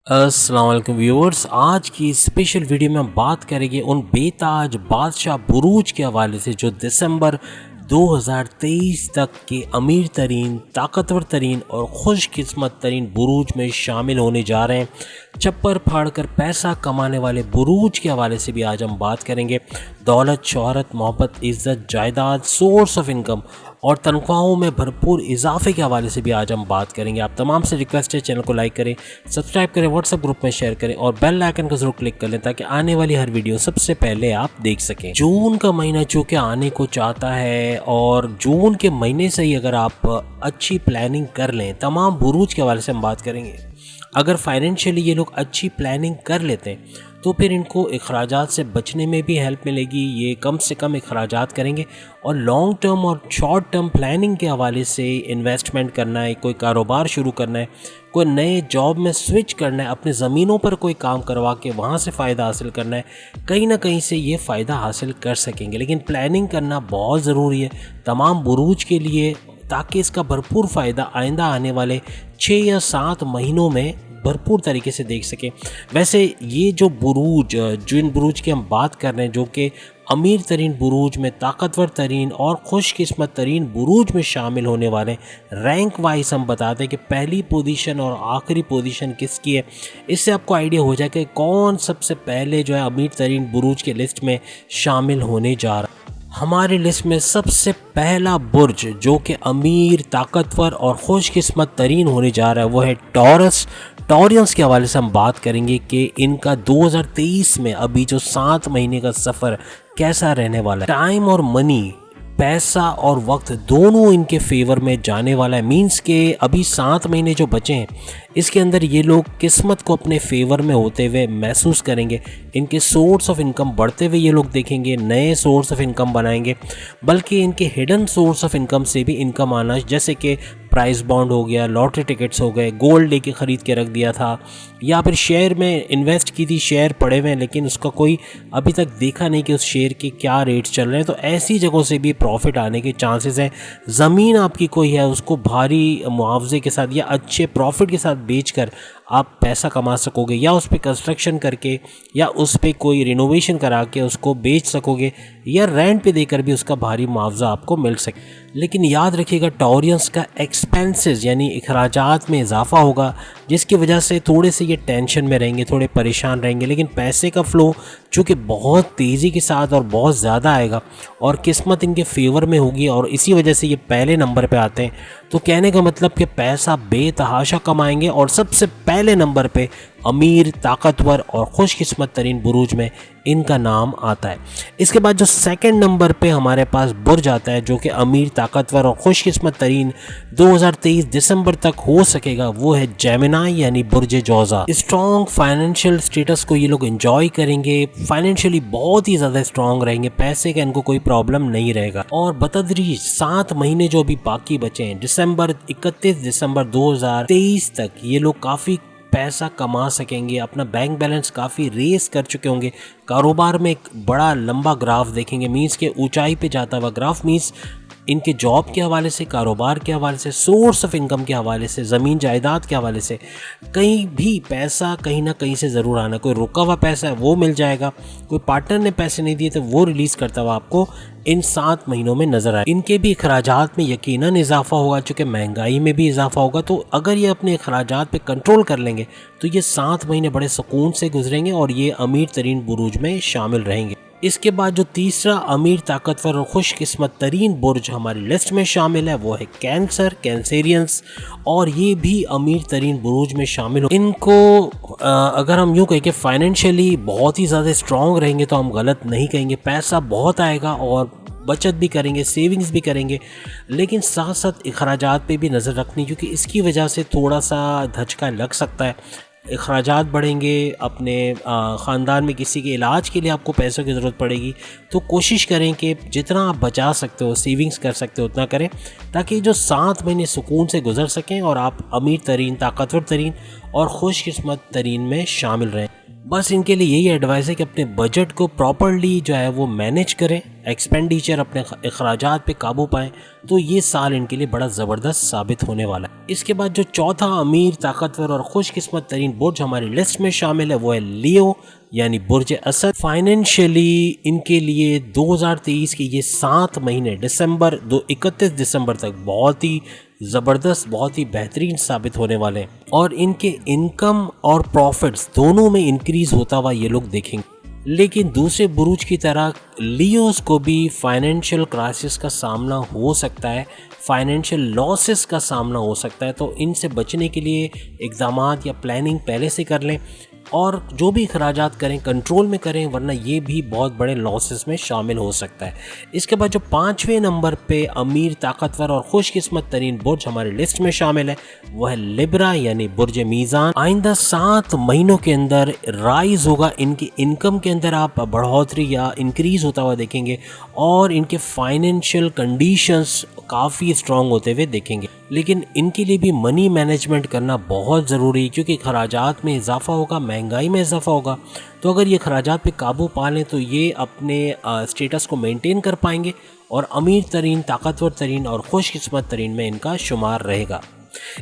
अस्सलाम वालेकुम व्यूअर्स। आज की स्पेशल वीडियो में हम बात करेंगे उन बेताज बादशाह बुरूज के हवाले से जो दिसंबर 2023 तक के अमीर तरीन, ताकतवर तरीन और खुशकिस्मत तरीन बुरूज में शामिल होने जा रहे हैं। चप्पर फाड़ कर पैसा कमाने वाले बुरूज के हवाले से भी आज हम बात करेंगे। दौलत, शोहरत, मोहब्बत, इज़्ज़त, जायदाद, सोर्स ऑफ इनकम और तनख्वाहों में भरपूर इजाफे के हवाले से भी आज हम बात करेंगे। आप तमाम से रिक्वेस्ट है, चैनल को लाइक करें, सब्सक्राइब करें, व्हाट्सएप ग्रुप में शेयर करें और बेल आइकन को जरूर क्लिक कर लें ताकि आने वाली हर वीडियो सबसे पहले आप देख सकें। जून का महीना चूँकि आने को चाहता है और जून के महीने से ही अगर आप अच्छी प्लानिंग कर लें, तमाम बुरूज के हवाले से हम बात करेंगे। अगर फाइनेंशियली ये लोग अच्छी प्लानिंग कर लेते हैं तो फिर इनको अखराजात से बचने में भी हेल्प मिलेगी। ये कम से कम अखराजात करेंगे और लॉन्ग टर्म और शॉर्ट टर्म प्लानिंग के हवाले से इन्वेस्टमेंट करना है, कोई कारोबार शुरू करना है, कोई नए जॉब में स्विच करना है, अपनी ज़मीनों पर कोई काम करवा के वहाँ से फ़ायदा हासिल करना है, कहीं ना कहीं से ये फ़ायदा हासिल कर सकेंगे। लेकिन प्लानिंग करना बहुत ज़रूरी है तमाम बुरूज के लिए ताकि इसका भरपूर फ़ायदा आइंदा आने वाले 6 या 7 महीनों में भरपूर तरीके से देख सकें। वैसे ये जो बुरूज, जिन बुरूज की हम बात कर रहे हैं, जो कि अमीर तरीन बुरूज में, ताकतवर तरीन और खुशकिस्मत तरीन बुरूज में शामिल होने वाले, रैंक वाइज हम बताते हैं कि पहली पोजीशन और आखिरी पोजीशन किसकी है। इससे आपको आइडिया हो जाए कि कौन सबसे पहले जो है अमीर तरीन बुरूज के लिस्ट में शामिल होने जा रहा है। हमारी लिस्ट में सबसे पहला बुर्ज जो कि अमीर, ताकतवर और खुशकिस्मत तरीन होने जा रहा है वो है टॉरस। टॉरियंस के हवाले से हम बात करेंगे कि इनका 2023 में अभी जो 7 महीने का सफ़र कैसा रहने वाला है। टाइम और मनी, पैसा और वक्त दोनों इनके फेवर में जाने वाला है। मींस के अभी 7 महीने जो बचे हैं इसके अंदर ये लोग किस्मत को अपने फेवर में होते हुए महसूस करेंगे। इनके सोर्स ऑफ इनकम बढ़ते हुए ये लोग देखेंगे, नए सोर्स ऑफ इनकम बनाएंगे, बल्कि इनके हिडन सोर्स ऑफ इनकम से भी इनकम आना, जैसे कि प्राइस बॉन्ड हो गया, लॉटरी टिकट्स हो गए, गोल्ड लेके ख़रीद के रख दिया था, या फिर शेयर में इन्वेस्ट की थी, शेयर पड़े हुए हैं लेकिन उसका कोई अभी तक देखा नहीं कि उस शेयर के क्या रेट चल रहे हैं, तो ऐसी जगहों से भी प्रॉफिट आने के चांसेस हैं। ज़मीन आपकी कोई है, उसको भारी मुआवजे के साथ या अच्छे प्रॉफिट के साथ बेचकर आप पैसा कमा सकोगे, या उस पर कंस्ट्रक्शन करके या उस पर कोई रिनोवेशन करा के उसको बेच सकोगे, या रेंट पे देकर भी उसका भारी मुआवजा आपको मिल सके। लेकिन याद रखिएगा टॉरियंस का एक्सपेंसेस यानी अखराजात में इजाफा होगा, जिसकी वजह से थोड़े से ये टेंशन में रहेंगे, थोड़े परेशान रहेंगे। लेकिन पैसे का फ़्लो चूँकि बहुत तेज़ी के साथ और बहुत ज़्यादा आएगा और किस्मत इनके फेवर में होगी और इसी वजह से ये पहले नंबर पे आते हैं। तो कहने का मतलब कि पैसा बेतहाशा कमाएंगे और सबसे पहले नंबर पे अमीर, ताकतवर और खुशकिस्मत तरीन बुरूज में इनका नाम आता है। इसके बाद जो सेकंड नंबर पे हमारे पास बुर्ज आता है जो कि अमीर, ताकतवर और खुशकिस्मत तरीन 2023 दिसंबर तक हो सकेगा, वो है जेमिनी यानी बुर्ज जौज़ा। स्ट्रॉन्ग फाइनेंशियल स्टेटस को ये लोग एंजॉय करेंगे, फाइनेंशियली बहुत ही ज़्यादा स्ट्रॉन्ग रहेंगे, पैसे का इनको कोई प्रॉब्लम नहीं रहेगा। और बतदरीज 7 महीने जो अभी बाकी बचे हैं, 31 दिसंबर 2023 तक ये लोग काफ़ी पैसा कमा सकेंगे। अपना बैंक बैलेंस काफ़ी रेस कर चुके होंगे, कारोबार में एक बड़ा लंबा ग्राफ देखेंगे, मीन्स के ऊंचाई पे जाता हुआ ग्राफ। मीन्स इनके जॉब के हवाले से, कारोबार के हवाले से, सोर्स ऑफ इनकम के हवाले से, ज़मीन जायदाद के हवाले से कहीं भी पैसा कहीं ना कहीं से ज़रूर आना। कोई रुका हुआ पैसा है वो मिल जाएगा, कोई पार्टनर ने पैसे नहीं दिए तो वो रिलीज़ करता हुआ आपको इन 7 महीनों में नज़र आए। इनके भी अखराजात में यकीनन इजाफा होगा, चूँकि महंगाई में भी इजाफा होगा। तो अगर ये अपने अखराजात पे कंट्रोल कर लेंगे तो ये 7 महीने बड़े सुकून से गुजरेंगे और ये अमीर तरीन बुरूज में शामिल रहेंगे। इसके बाद जो तीसरा अमीर, ताकतवर और खुशकिस्मत तरीन बुर्ज हमारी लिस्ट में शामिल है वो है कैंसर, कैंसेरियंस, और ये भी अमीर तरीन बुरूज में शामिल हो। इनको अगर हम यूँ कहें कि फाइनेंशियली बहुत ही ज़्यादा स्ट्रॉन्ग रहेंगे तो हम गलत नहीं कहेंगे। पैसा बहुत आएगा और बचत भी करेंगे, सेविंग्स भी करेंगे, लेकिन साथ साथ अखराजात पे भी नज़र रखनी, क्योंकि इसकी वजह से थोड़ा सा धचका लग सकता है। अखराजात बढ़ेंगे, अपने ख़ानदान में किसी के इलाज के लिए आपको पैसों की ज़रूरत पड़ेगी, तो कोशिश करें कि जितना आप बचा सकते हो, सेविंग्स कर सकते हो उतना करें, ताकि जो 7 महीने सुकून से गुजर सकें और आप अमीर तरीन, ताकतवर तरीन और खुशकिस्मत तरीन में शामिल रहें। बस इनके लिए यही एडवाइस है कि अपने बजट को प्रॉपर्ली जो है वो मैनेज करें, एक्सपेंडिचर, अपने अखराजात पे काबू पाएं, तो ये साल इनके लिए बड़ा ज़बरदस्त साबित होने वाला है। इसके बाद जो चौथा अमीर, ताकतवर और खुशकिस्मत तरीन बुर्ज हमारी लिस्ट में शामिल है वो है लियो यानी बुर्ज असद। फाइनेंशियली इनके लिए 2023 के ये 7 महीने दिसंबर 31 दिसंबर तक बहुत ही ज़बरदस्त, बहुत ही बेहतरीन साबित होने वाले हैं और इनके इनकम और प्रॉफिट्स दोनों में इंक्रीज़ होता हुआ ये लोग देखेंगे। लेकिन दूसरे बुरूज की तरह लियोस को भी फाइनेंशियल क्राइसिस का सामना हो सकता है, फाइनेंशियल लॉसेस का सामना हो सकता है, तो इनसे बचने के लिए इक़दामात या प्लानिंग पहले से कर लें और जो भी अखराजात करें कंट्रोल में करें, वरना ये भी बहुत बड़े लॉसेस में शामिल हो सकता है। इसके बाद जो 5वें नंबर पे अमीर, ताकतवर और खुशकिस्मत तरीन बुर्ज हमारी लिस्ट में शामिल है वो है लिब्रा यानी बुर्ज मीज़ान। आइंदा 7 महीनों के अंदर राइज होगा, इनकी इनकम के अंदर आप बढ़ोतरी या इंक्रीज़ होता हुआ देखेंगे और इनके फाइनेंशियल कंडीशंस काफ़ी स्ट्रॉन्ग होते हुए देखेंगे। लेकिन इनके लिए भी मनी मैनेजमेंट करना बहुत ज़रूरी है क्योंकि खराजात में इजाफा होगा, महंगाई में इजाफा होगा। तो अगर ये खराजात पे काबू पा लें तो ये अपने स्टेटस को मेंटेन कर पाएंगे और अमीर तरीन, ताकतवर तरीन और खुशकिस्मत तरीन में इनका शुमार रहेगा।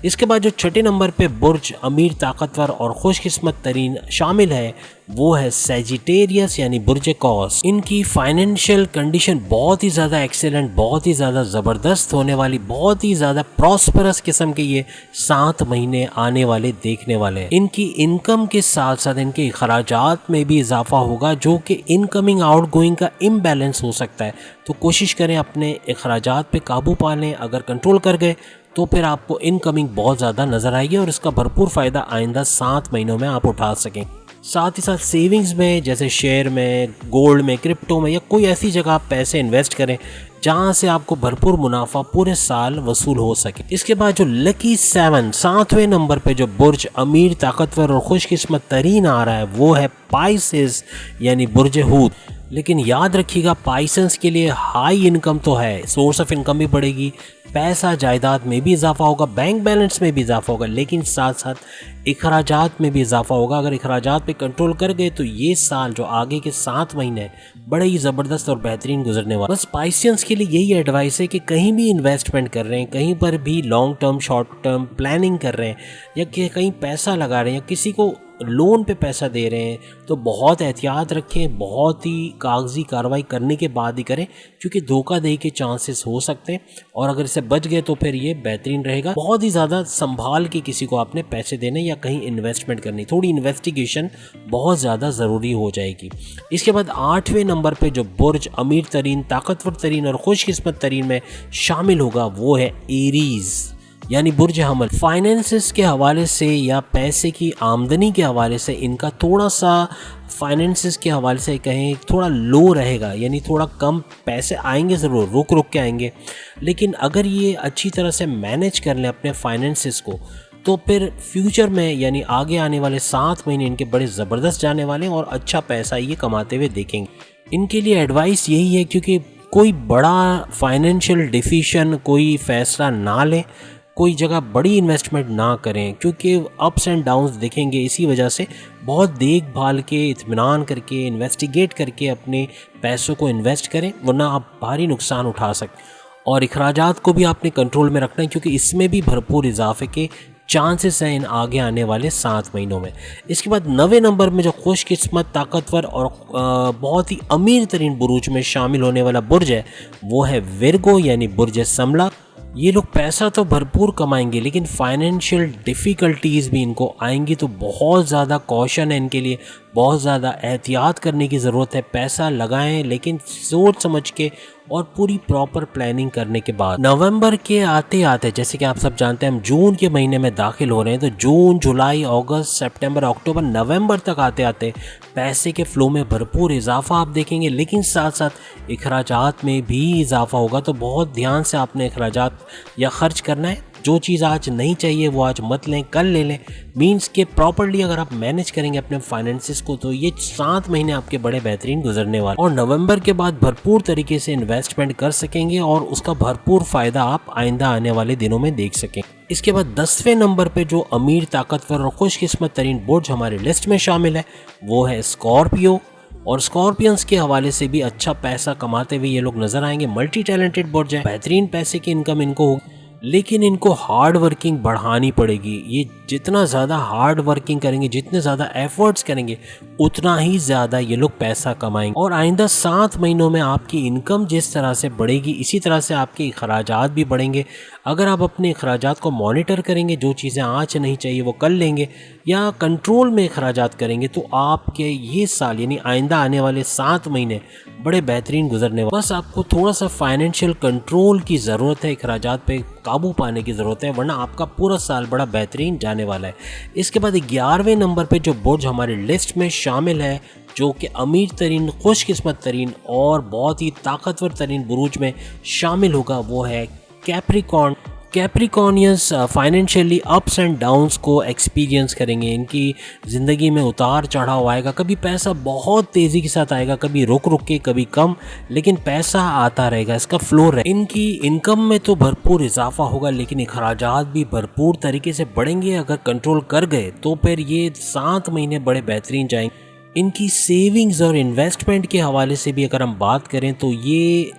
इसके बाद जो 6ठे नंबर पे बुर्ज अमीर, ताकतवर और खुशकिस्मत तरीन शामिल है वो है सैजिटेरियस यानी बुर्ज कौस। इनकी फाइनेंशियल कंडीशन बहुत ही ज़्यादा एक्सेलेंट, बहुत ही ज़्यादा ज़बरदस्त होने वाली, बहुत ही ज़्यादा प्रॉस्परस किस्म के ये 7 महीने आने वाले देखने वाले हैं। इनकी इनकम के साथ साथ इनके खराजात में भी इजाफा होगा जो कि इनकमिंग आउट गोइंग का इम्बैलेंस हो सकता है। तो कोशिश करें अपने अखराजात पे काबू पा लें। अगर कंट्रोल कर गए तो फिर आपको इनकमिंग बहुत ज़्यादा नज़र आएगी और इसका भरपूर फ़ायदा आइंदा 7 महीनों में आप उठा सकें। साथ ही साथ सेविंग्स में, जैसे शेयर में, गोल्ड में, क्रिप्टो में या कोई ऐसी जगह आप पैसे इन्वेस्ट करें जहां से आपको भरपूर मुनाफा पूरे साल वसूल हो सके। इसके बाद जो लकी 7 7वें नंबर पे जो बुर्ज अमीर, ताकतवर और खुशकिस्मत तरीन आ रहा है वो है पाइसेस यानी बुर्ज हूत। लेकिन याद रखिएगा पाइसेंस के लिए हाई इनकम तो है, सोर्स ऑफ इनकम भी बढ़ेगी, पैसा जायदाद में भी इजाफा होगा, बैंक बैलेंस में भी इजाफा होगा, लेकिन साथ साथ अखराजात में भी इजाफा होगा। अगर अखराजात पे कंट्रोल कर गए तो ये साल जो आगे के 7 महीने बड़े ही ज़बरदस्त और बेहतरीन गुजरने वाला। बस पाइसियंस के लिए यही एडवाइस है कि कहीं भी इन्वेस्टमेंट कर रहे हैं, कहीं पर भी long term, short term planning कर रहे हैं या कहीं पैसा लगा रहे हैं या किसी को लोन पे पैसा दे रहे हैं तो बहुत एहतियात रखें, बहुत ही कागजी कार्रवाई करने के बाद ही करें क्योंकि धोखाधड़ी के चांसेस हो सकते हैं और अगर इससे बच गए तो फिर ये बेहतरीन रहेगा। बहुत ही ज़्यादा संभाल के किसी को आपने पैसे देने या कहीं इन्वेस्टमेंट करनी, थोड़ी इन्वेस्टिगेशन बहुत ज़्यादा ज़रूरी हो जाएगी। इसके बाद 8वें नंबर पे जो बुर्ज अमीर तरीन, ताकतवर तरीन और खुशकिस्मत तरीन में शामिल होगा वो है एरीज़ यानी बुर्ज हमल। फाइनेंसेस के हवाले से या पैसे की आमदनी के हवाले से इनका थोड़ा सा, फाइनेंसेस के हवाले से कहें, थोड़ा लो रहेगा, यानी थोड़ा कम पैसे आएंगे, ज़रूर रुक रुक के आएंगे, लेकिन अगर ये अच्छी तरह से मैनेज कर लें अपने फाइनेंसेस को तो फिर फ्यूचर में यानी आगे आने वाले 7 महीने इनके बड़े ज़बरदस्त जाने वाले हैं और अच्छा पैसा ये कमाते हुए देखेंगे। इनके लिए एडवाइस यही है क्योंकि कोई बड़ा फाइनेंशियल डिसीजन, कोई फ़ैसला ना लें, कोई जगह बड़ी इन्वेस्टमेंट ना करें क्योंकि अप्स एंड डाउन्स देखेंगे। इसी वजह से बहुत देखभाल के, इत्मीनान करके, इन्वेस्टिगेट करके अपने पैसों को इन्वेस्ट करें, वरना आप भारी नुकसान उठा सकते। और अखराजात को भी आपने कंट्रोल में रखना है क्योंकि इसमें भी भरपूर इजाफे के चांसेस हैं इन आगे आने वाले 7 महीनों में। इसके बाद 9वें नंबर में जो खुशकिस्मत, ताकतवर और बहुत ही अमीर तरीन बुरूज में शामिल होने वाला बुर्ज है वो है विर्गो यानी बुर्ज समला। ये लोग पैसा तो भरपूर कमाएंगे लेकिन फाइनेंशियल डिफ़िकल्टीज़ भी इनको आएंगी, तो बहुत ज़्यादा कॉशन है इनके लिए, बहुत ज़्यादा एहतियात करने की ज़रूरत है। पैसा लगाएं लेकिन सोच समझ के और पूरी प्रॉपर प्लानिंग करने के बाद। नवंबर के आते आते, जैसे कि आप सब जानते हैं, हम जून के महीने में दाखिल हो रहे हैं, तो जून, जुलाई, अगस्त, सितंबर, अक्टूबर, नवंबर तक आते आते पैसे के फ़्लो में भरपूर इजाफा आप देखेंगे, लेकिन साथ साथ अखराजात में भी इजाफा होगा। तो बहुत ध्यान से आपने अखराजात या खर्च करना है। जो चीज़ आज नहीं चाहिए वो आज मत लें, कल ले लें। मीन्स के प्रॉपर्ली अगर आप मैनेज करेंगे अपने फाइनेंसेस को तो ये 7 महीने आपके बड़े बेहतरीन गुजरने वाले और नवंबर के बाद भरपूर तरीके से इन्वेस्टमेंट कर सकेंगे और उसका भरपूर फ़ायदा आप आइंदा आने वाले दिनों में देख सकें। इसके बाद 10वें नंबर पे जो अमीर, ताकतवर और खुशकिस्मत तरीन बुर्ज हमारी लिस्ट में शामिल है वो है स्कॉर्पियो और स्कॉर्पियंस के हवाले से भी अच्छा पैसा कमाते हुए ये लोग नजर आएंगे। मल्टी टैलेंटेड बुर्ज है, बेहतरीन पैसे की इनकम इनको होगी, लेकिन इनको हार्ड वर्किंग बढ़ानी पड़ेगी। ये जितना ज़्यादा हार्ड वर्किंग करेंगे, जितने ज़्यादा एफर्ट्स करेंगे, उतना ही ज़्यादा ये लोग पैसा कमाएंगे। और आइंदा 7 महीनों में आपकी इनकम जिस तरह से बढ़ेगी, इसी तरह से आपके अखराजात भी बढ़ेंगे। अगर आप अपने अखराजात को मॉनिटर करेंगे, जो चीज़ें आज नहीं चाहिए वो कर लेंगे या कंट्रोल में अखराजात करेंगे, तो आपके ये साल यानी आइंदा आने वाले 7 महीने बड़े बेहतरीन गुजरने वाले। बस आपको थोड़ा सा फाइनेंशियल कंट्रोल की ज़रूरत है, अखराजात पे काबू पाने की ज़रूरत है, वरना आपका पूरा साल बड़ा बेहतरीन जाने वाला है। इसके बाद 11वें नंबर पे जो बुर्ज हमारी लिस्ट में शामिल है, जो कि अमीर तरीन, खुशकिस्मत तरीन और बहुत ही ताकतवर तरीन बुरूज में शामिल होगा, वो है Capricorn. Capricornians financially ups and downs को एक्सपीरियंस करेंगे। इनकी ज़िंदगी में उतार चढ़ाव आएगा, कभी पैसा बहुत तेज़ी के साथ आएगा, कभी रुक रुक के, कभी कम, लेकिन पैसा आता रहेगा, इसका फ्लो रहेगा। इनकी इनकम में तो भरपूर इजाफा होगा, लेकिन अखराजात भी भरपूर तरीके से बढ़ेंगे। अगर कंट्रोल कर गए तो फिर ये 7 महीने बड़े बेहतरीन जाएंगे। इनकी सेविंग्स और इन्वेस्टमेंट के हवाले से भी अगर हम बात करें तो ये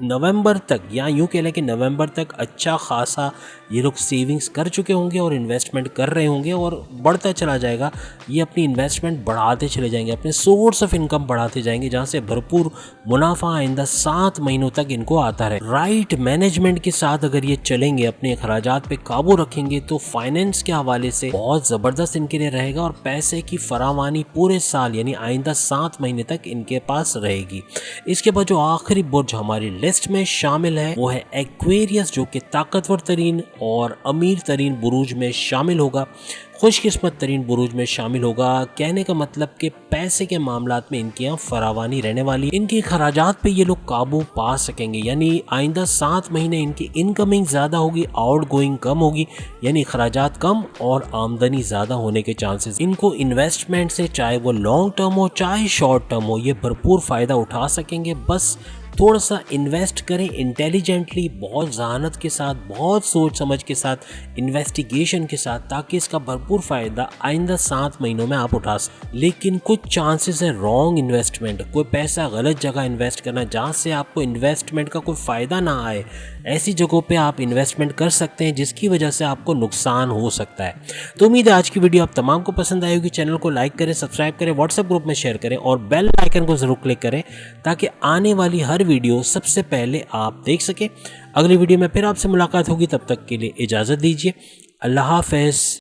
नवंबर तक, या यूँ कह लें कि नवंबर तक अच्छा खासा ये लोग सेविंग्स कर चुके होंगे और इन्वेस्टमेंट कर रहे होंगे, और बढ़ता चला जाएगा। ये अपनी इन्वेस्टमेंट बढ़ाते चले जाएंगे, अपने सोर्स ऑफ इनकम बढ़ाते जाएंगे, जहाँ से भरपूर मुनाफा आइंदा 7 महीनों तक इनको आता रहे। राइट मैनेजमेंट के साथ अगर ये चलेंगे, अपने अखराजात पे काबू रखेंगे, तो फाइनेंस के हवाले से बहुत ज़बरदस्त इनके लिए रहेगा और पैसे की फरावानी पूरे साल यानी आइंदा 7 महीने तक इनके पास रहेगी। इसके बाद जो आखिरी बुर्ज हमारी लिस्ट में शामिल है वो है एक्वेरियस, जो कि ताकतवर तरीन और अमीर तरीन बुरूज में शामिल होगा, खुशकिस्मत तरीन बुरूज में शामिल होगा। कहने का मतलब कि पैसे के मामलात में इनकी यहाँ फरावानी रहने वाली। इनके खराजात पे ये लोग काबू पा सकेंगे, यानी आइंदा 7 महीने इनकी इनकमिंग ज़्यादा होगी, आउट गोइंग कम होगी, यानी खराजात कम और आमदनी ज़्यादा होने के चांसेस। इनको इन्वेस्टमेंट से, चाहे वो लॉन्ग टर्म हो चाहे शॉर्ट टर्म हो, ये भरपूर फ़ायदा उठा सकेंगे। बस थोड़ा सा इन्वेस्ट करें इंटेलिजेंटली, बहुत जहानत के साथ, बहुत सोच समझ के साथ, इन्वेस्टिगेशन के साथ, ताकि इसका भरपूर फ़ायदा आइंदा 7 महीनों में आप उठा सकें। लेकिन कुछ चांसेस है रॉन्ग इन्वेस्टमेंट, कोई पैसा गलत जगह इन्वेस्ट करना, जहाँ से आपको इन्वेस्टमेंट का कोई फ़ायदा ना आए, ऐसी जगहों पे आप इन्वेस्टमेंट कर सकते हैं, जिसकी वजह से आपको नुकसान हो सकता है। तो उम्मीद है आज की वीडियो आप तमाम को पसंद आई होगी। चैनल को लाइक करें, सब्सक्राइब करें, व्हाट्सएप ग्रुप में शेयर करें और बेल आइकन को ज़रूर क्लिक करें, ताकि आने वाली हर वीडियो सबसे पहले आप देख सके। अगली वीडियो में फिर आपसे मुलाकात होगी, तब तक के लिए इजाज़त दीजिए। अल्लाह हाफ़िज़।